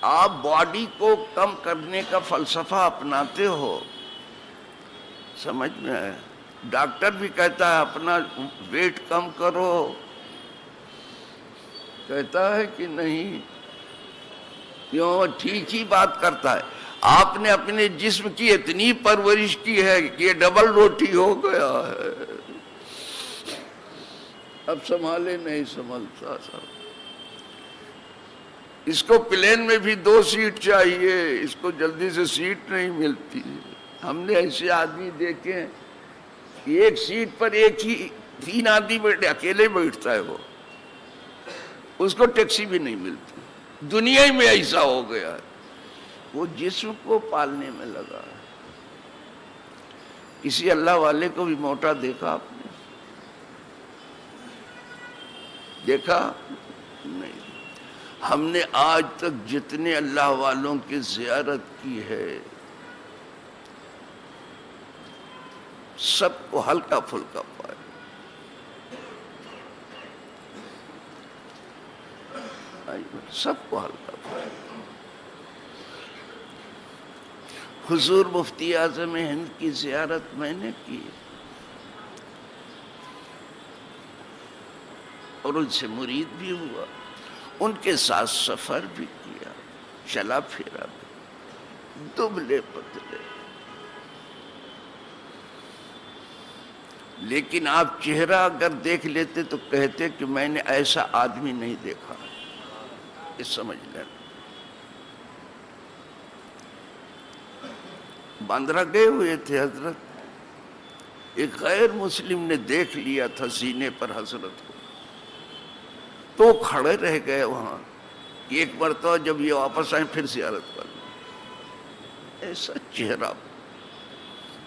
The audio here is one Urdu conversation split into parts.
آپ باڈی کو کم کرنے کا فلسفہ اپناتے ہو، سمجھ میں آیا؟ ڈاکٹر بھی کہتا ہے اپنا ویٹ کم کرو، کہتا ہے کہ نہیں؟ کیوں؟ ٹھیک ہی بات کرتا ہے۔ آپ نے اپنے جسم کی اتنی پرورش کی ہے کہ یہ ڈبل روٹی ہو گیا ہے، اب سنبھالے نہیں سنبھلتا سب۔ اس کو پلین میں بھی 2 سیٹ چاہیے، اس کو جلدی سے سیٹ نہیں ملتی۔ ہم نے ایسے آدمی دیکھے ہیں کہ ایک سیٹ پر ایک ہی 3 آدمی بیٹھے، اکیلے بیٹھتا ہے وہ، اس کو ٹیکسی بھی نہیں ملتی۔ دنیا ہی میں ایسا ہو گیا ہے، وہ جسم کو پالنے میں لگا ہے۔ کسی اللہ والے کو بھی موٹا دیکھا آپ نے؟ دیکھا نہیں۔ ہم نے آج تک جتنے اللہ والوں کی زیارت کی ہے، سب کو ہلکا پھلکا پایا۔ سب کو ہلکا پھلکا۔ حضور مفتی اعظم ہند کی زیارت میں نے کی اور ان سے مرید بھی ہوا، ان کے ساتھ سفر بھی کیا، چلا پھرا بھی، دبلے پتلے، لیکن آپ چہرہ اگر دیکھ لیتے تو کہتے کہ میں نے ایسا آدمی نہیں دیکھا۔ یہ سمجھ لینا۔ باندرا گئے ہوئے تھے حضرت، ایک غیر مسلم نے دیکھ لیا تھا سینے پر حضرت کو، تو کھڑے رہ گئے وہاں۔ ایک مرتبہ جب یہ واپس آئے پھر زیارت کر لی۔ ایسا چہرہ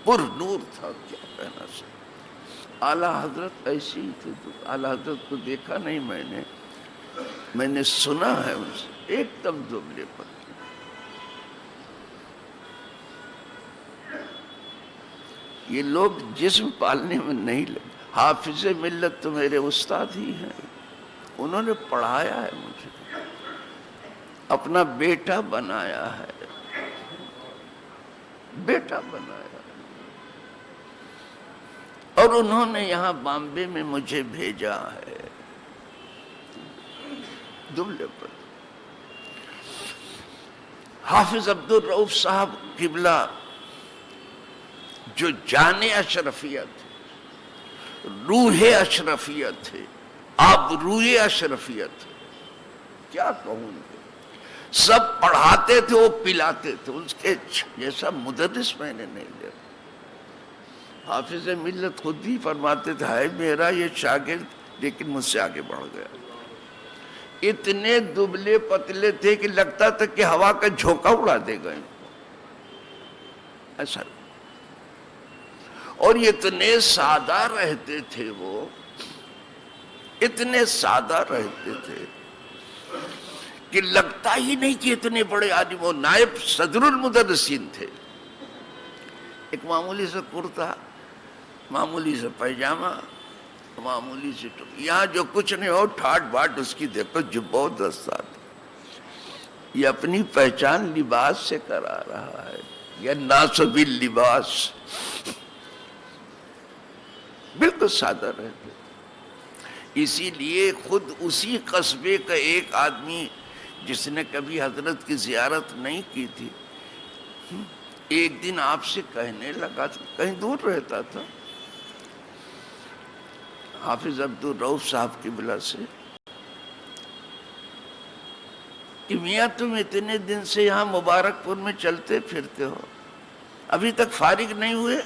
پر نور تھا، کیا کہنا سکتا۔ اعلیٰ حضرت ایسی ہی تھے، اعلیٰ حضرت کو دیکھا نہیں میں نے سنا ہے ان سے، ایک دم دبلے پتلے۔ یہ لوگ جسم پالنے میں نہیں لگے۔ حافظ ملت تو میرے استاد ہی ہیں، انہوں نے پڑھایا ہے مجھے، اپنا بیٹا بنایا ہے، بیٹا بنایا ہے۔ اور انہوں نے یہاں بامبے میں مجھے بھیجا ہے، دبلے پر۔ حافظ عبد الرؤف صاحب قبلہ جو جان اشرفیت تھے، روح اشرفیت تھے، آپ روح اشرفیت تھے، کیا کہوں گے؟ سب پڑھاتے تھے، وہ پلاتے تھے، اس کے جیسا مدرس میں نے نہیں دیکھا۔ حافظ ملت خود ہی فرماتے تھے، ہے میرا یہ شاگرد لیکن مجھ سے آگے بڑھ گیا۔ اتنے دبلے پتلے تھے کہ لگتا تھا کہ ہوا کا جھونکا اڑا دے گئے ایسا۔ اور اتنے سادہ رہتے تھے، وہ اتنے سادہ رہتے تھے کہ لگتا ہی نہیں کہ اتنے بڑے آدمی۔ وہ نائب صدر المدرسین تھے۔ ایک معمولی سے کرتا، معمولی سے پیجامہ، معمولی سے ٹوپی، یہاں جو کچھ نہیں ہو ٹھاٹ باٹ اس کی دیکھو جبہ و دستار۔ یہ اپنی پہچان لباس سے کرا رہا ہے، یا ناسب اللباس، بالکل سادہ رہتے۔ اسی لیے خود اسی قصبے کا ایک آدمی جس نے کبھی حضرت کی زیارت نہیں کی تھی، ایک دن آپ سے کہنے لگا تھا، کہیں دور رہتا تھا، حافظ عبد الرؤف صاحب قبلہ سے، کہ میاں تم اتنے دن سے یہاں مبارک پور میں چلتے پھرتے ہو، ابھی تک فارغ نہیں ہوئے؟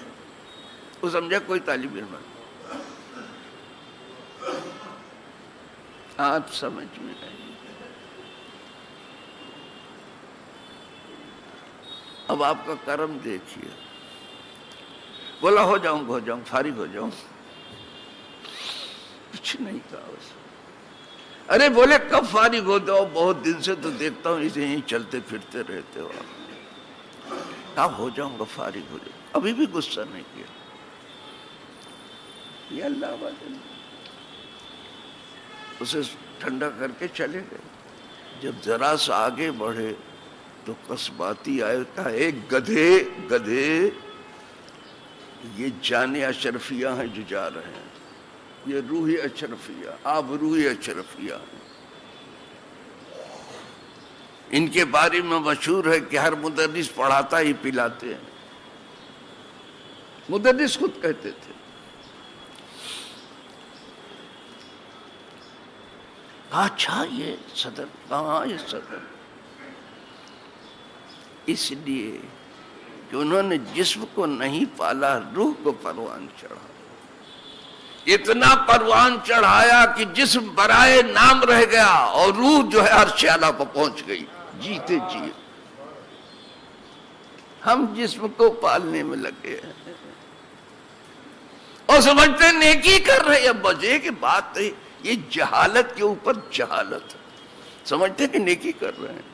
وہ سمجھا کوئی طالب علم ہے۔ آپ سمجھ میں نہیں۔ اب آپ کا کرم دیکھیے، بولا ہو جاؤں فارغ ہو جاؤں، کچھ نہیں کہا اس۔ ارے بولے کب فارغ ہو جاؤ؟ بہت دن سے تو دیکھتا ہوں اسے یہیں چلتے پھرتے رہتے ہو۔ کہا ہو جاؤں گا، فارغ ہو جاؤں۔ ابھی بھی غصہ نہیں کیا۔ یہ اللہ والے اسے ٹھنڈا کر کے چلے گئے۔ جب ذرا سا آگے بڑھے تو قصباتی آئے کہا ایک گدھے یہ جان اشرفیہ ہیں جو جا رہے ہیں، یہ روح اشرفیہ، آپ روح اشرفیہ ہیں۔ ان کے بارے میں مشہور ہے کہ ہر مدرس پڑھاتا ہی پلاتے ہیں، مدرس خود کہتے تھے۔ اچھا یہ صدر کہاں؟ یہ صدر اس لیے کہ انہوں نے جسم کو نہیں پالا، روح کو پروان چڑھا، اتنا پروان چڑھایا کہ جسم برائے نام رہ گیا اور روح جو ہے عرش اعلیٰ کو پہنچ گئی جیتے جی۔ ہم جسم کو پالنے میں لگے ہیں اور سمجھتے ہیں نیکی کر رہے ہیں۔ مزے کی بات ہے، یہ جہالت کے اوپر جہالت ہے، سمجھتے ہیں کہ نیکی کر رہے ہیں۔